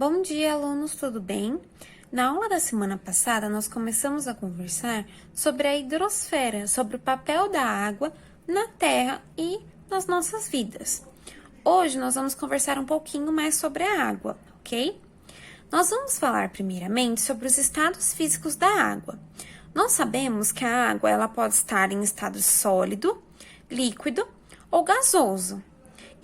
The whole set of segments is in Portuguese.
Bom dia, alunos, tudo bem? Na aula da semana passada, nós começamos a conversar sobre a hidrosfera, sobre o papel da água na Terra e nas nossas vidas. Hoje, nós vamos conversar um pouquinho mais sobre a água, ok? Nós vamos falar primeiramente sobre os estados físicos da água. Nós sabemos que a água ela pode estar em estado sólido, líquido ou gasoso.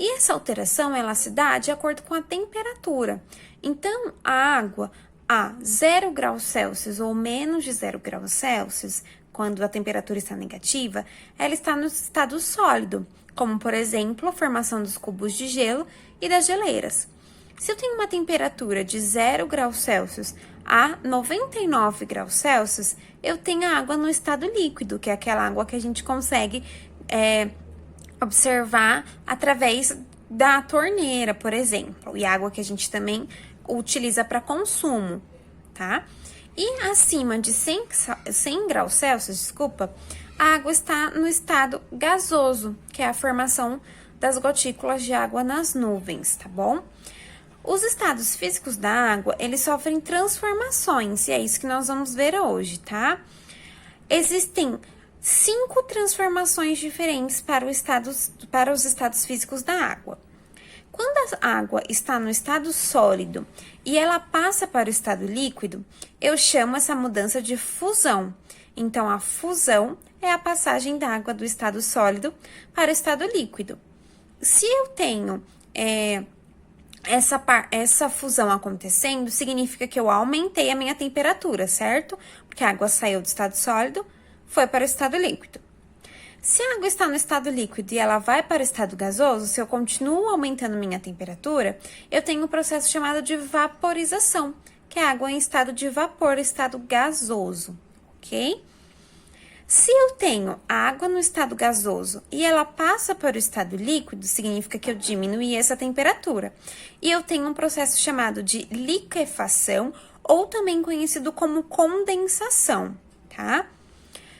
E essa alteração ela se dá de acordo com a temperatura. Então, a água a 0 graus Celsius ou menos de 0 graus Celsius, quando a temperatura está negativa, ela está no estado sólido, como, por exemplo, a formação dos cubos de gelo e das geleiras. Se eu tenho uma temperatura de 0 graus Celsius a 99 graus Celsius, eu tenho a água no estado líquido, que é aquela água que a gente consegue observar através da torneira, por exemplo, e água que a gente também utiliza para consumo, tá? E acima de 100 graus Celsius, a água está no estado gasoso, que é a formação das gotículas de água nas nuvens, tá bom? Os estados físicos da água, eles sofrem transformações, e é isso que nós vamos ver hoje, tá? Existem 5 transformações diferentes para os estados físicos da água. Quando a água está no estado sólido e ela passa para o estado líquido, eu chamo essa mudança de fusão. Então, a fusão é a passagem da água do estado sólido para o estado líquido. Se eu tenho essa fusão acontecendo, significa que eu aumentei a minha temperatura, certo? Porque a água saiu do estado sólido, foi para o estado líquido. Se a água está no estado líquido e ela vai para o estado gasoso, se eu continuo aumentando minha temperatura, eu tenho um processo chamado de vaporização, que é a água em estado de vapor, estado gasoso, ok? Se eu tenho a água no estado gasoso e ela passa para o estado líquido, significa que eu diminuí essa temperatura. E eu tenho um processo chamado de liquefação, ou também conhecido como condensação, tá?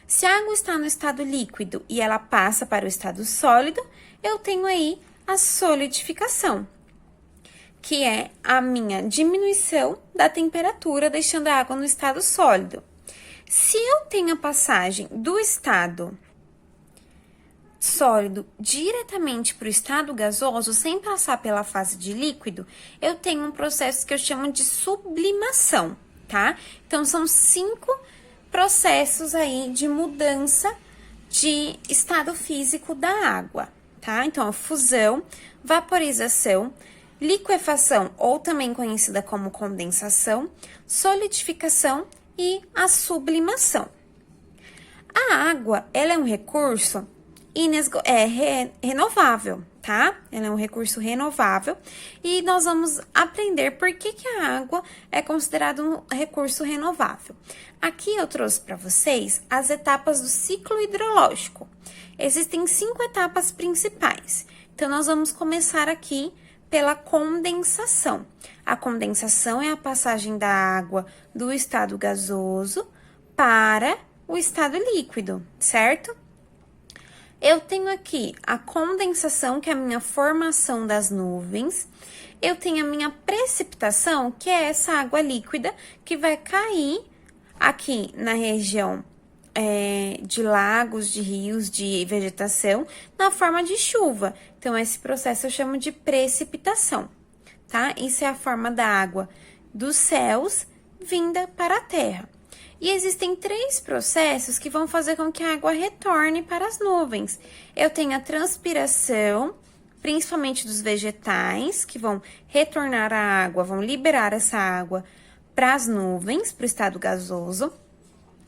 Se a água está no estado líquido e ela passa para o estado sólido, eu tenho aí a solidificação, que é a minha diminuição da temperatura, deixando a água no estado sólido. Se eu tenho a passagem do estado sólido diretamente para o estado gasoso, sem passar pela fase de líquido, eu tenho um processo que eu chamo de sublimação, tá? Então, são 5 processos aí de mudança de estado físico da água, tá? Então, a fusão, vaporização, liquefação, ou também conhecida como condensação, solidificação e a sublimação. A água, ela é um recurso renovável, tá? Ela é um recurso renovável e nós vamos aprender por que a água é considerada um recurso renovável. Aqui eu trouxe para vocês as etapas do ciclo hidrológico. Existem 5 etapas principais. Então, nós vamos começar aqui pela condensação. A condensação é a passagem da água do estado gasoso para o estado líquido, certo? Eu tenho aqui a condensação, que é a minha formação das nuvens. Eu tenho a minha precipitação, que é essa água líquida que vai cair aqui na região de lagos, de rios, de vegetação, na forma de chuva. Então, esse processo eu chamo de precipitação, tá? Isso é a forma da água dos céus vinda para a terra. E existem 3 processos que vão fazer com que a água retorne para as nuvens. Eu tenho a transpiração, principalmente dos vegetais, que vão retornar a água, vão liberar essa água para as nuvens, para o estado gasoso.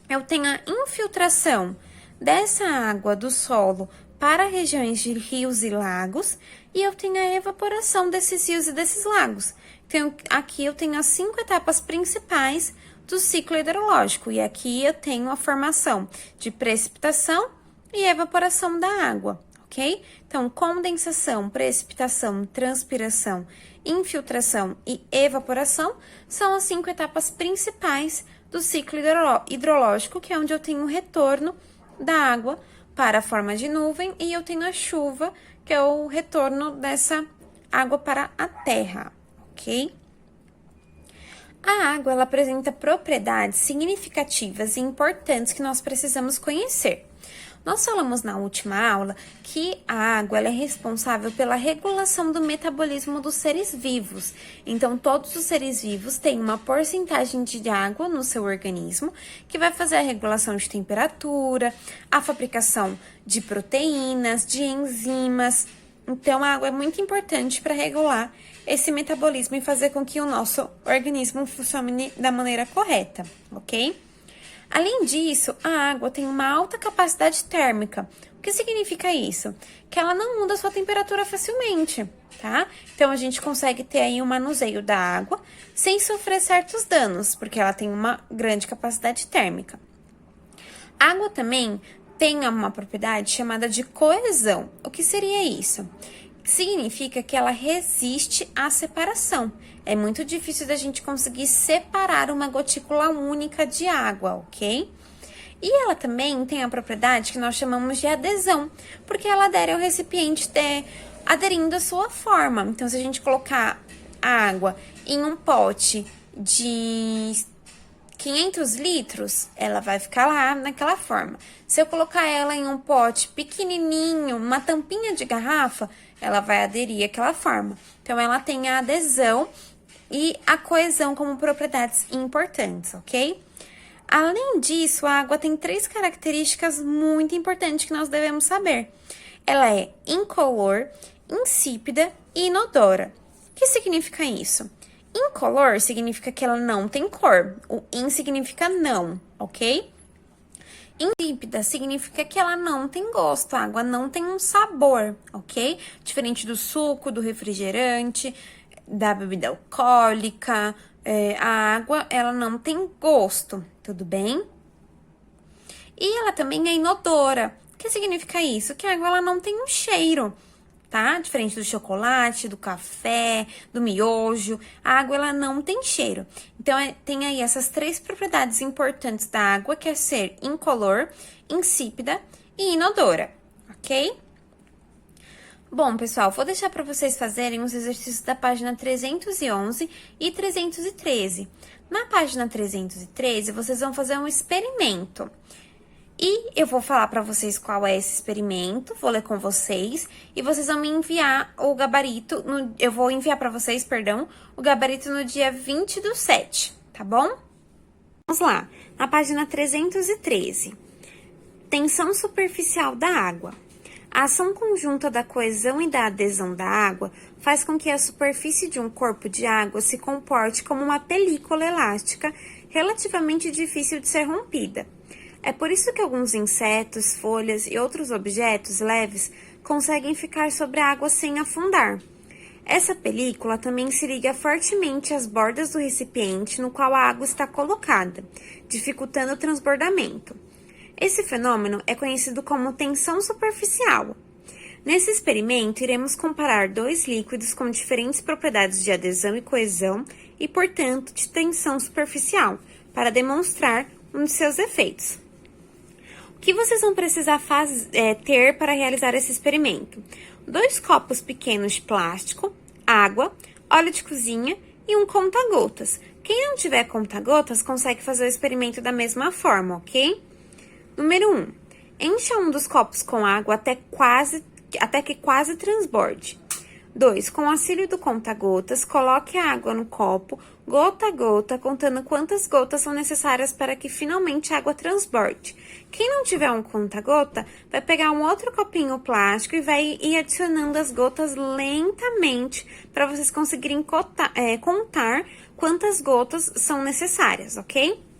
Eu tenho a infiltração dessa água do solo para regiões de rios e lagos. E eu tenho a evaporação desses rios e desses lagos. Então, aqui eu tenho as 5 etapas principais do ciclo hidrológico, e aqui eu tenho a formação de precipitação e evaporação da água, ok? Então, condensação, precipitação, transpiração, infiltração e evaporação são as 5 etapas principais do ciclo hidrológico, que é onde eu tenho o retorno da água para a forma de nuvem, e eu tenho a chuva, que é o retorno dessa água para a terra, ok? A água, ela apresenta propriedades significativas e importantes que nós precisamos conhecer. Nós falamos na última aula que a água ela é responsável pela regulação do metabolismo dos seres vivos. Então, todos os seres vivos têm uma porcentagem de água no seu organismo que vai fazer a regulação de temperatura, a fabricação de proteínas, de enzimas. Então, a água é muito importante para regular esse metabolismo e fazer com que o nosso organismo funcione da maneira correta, ok? Além disso, a água tem uma alta capacidade térmica. O que significa isso? Que ela não muda a sua temperatura facilmente, tá? Então, a gente consegue ter aí um manuseio da água sem sofrer certos danos, porque ela tem uma grande capacidade térmica. A água também tem uma propriedade chamada de coesão. O que seria isso? Significa que ela resiste à separação. É muito difícil da gente conseguir separar uma gotícula única de água, ok? E ela também tem a propriedade que nós chamamos de adesão, porque ela adere ao recipiente aderindo à sua forma. Então, se a gente colocar a água em um pote de 500 litros, ela vai ficar lá naquela forma. Se eu colocar ela em um pote pequenininho, uma tampinha de garrafa, ela vai aderir àquela forma. Então, ela tem a adesão e a coesão como propriedades importantes, ok? Além disso, a água tem 3 características muito importantes que nós devemos saber. Ela é incolor, insípida e inodora. O que significa isso? Incolor significa que ela não tem cor. O in significa não, ok? Insípida significa que ela não tem gosto, a água não tem um sabor, ok? Diferente do suco, do refrigerante, da bebida alcoólica, a água, ela não tem gosto, tudo bem? E ela também é inodora. O que significa isso? Que a água, ela não tem um cheiro, tá? Diferente do chocolate, do café, do miojo, a água, ela não tem cheiro. Então, tem aí essas 3 propriedades importantes da água, que é ser incolor, insípida e inodora, ok? Bom, pessoal, vou deixar para vocês fazerem os exercícios da página 311 e 313. Na página 313, vocês vão fazer um experimento. E eu vou falar para vocês qual é esse experimento, vou ler com vocês, e vocês vão me enviar o gabarito, eu vou enviar para vocês, perdão, o gabarito no dia 20/7, tá bom? Vamos lá, na página 313. Tensão superficial da água. A ação conjunta da coesão e da adesão da água faz com que a superfície de um corpo de água se comporte como uma película elástica relativamente difícil de ser rompida. É por isso que alguns insetos, folhas e outros objetos leves conseguem ficar sobre a água sem afundar. Essa película também se liga fortemente às bordas do recipiente no qual a água está colocada, dificultando o transbordamento. Esse fenômeno é conhecido como tensão superficial. Nesse experimento, iremos comparar 2 líquidos com diferentes propriedades de adesão e coesão e, portanto, de tensão superficial, para demonstrar um de seus efeitos. O que vocês vão precisar ter para realizar esse experimento? 2 copos pequenos de plástico, água, óleo de cozinha e um conta-gotas. Quem não tiver conta-gotas consegue fazer o experimento da mesma forma, ok? Número 1. Encha um dos copos com água até que quase transborde. 2. Com o auxílio do conta-gotas, coloque a água no copo, gota a gota, contando quantas gotas são necessárias para que finalmente a água transborde. Quem não tiver um conta-gota, vai pegar um outro copinho plástico e vai ir adicionando as gotas lentamente para vocês conseguirem contar quantas gotas são necessárias, ok?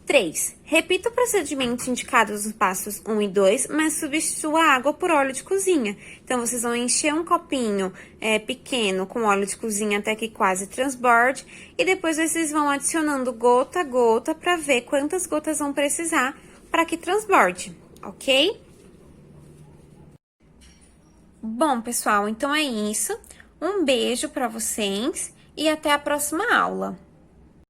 3. Repita o procedimento indicado nos passos 1 e 2, mas substitua a água por óleo de cozinha. Então, vocês vão encher um copinho pequeno com óleo de cozinha até que quase transborde. E depois vocês vão adicionando gota a gota para ver quantas gotas vão precisar para que transborde, ok? Bom, pessoal, então é isso. Um beijo para vocês e até a próxima aula.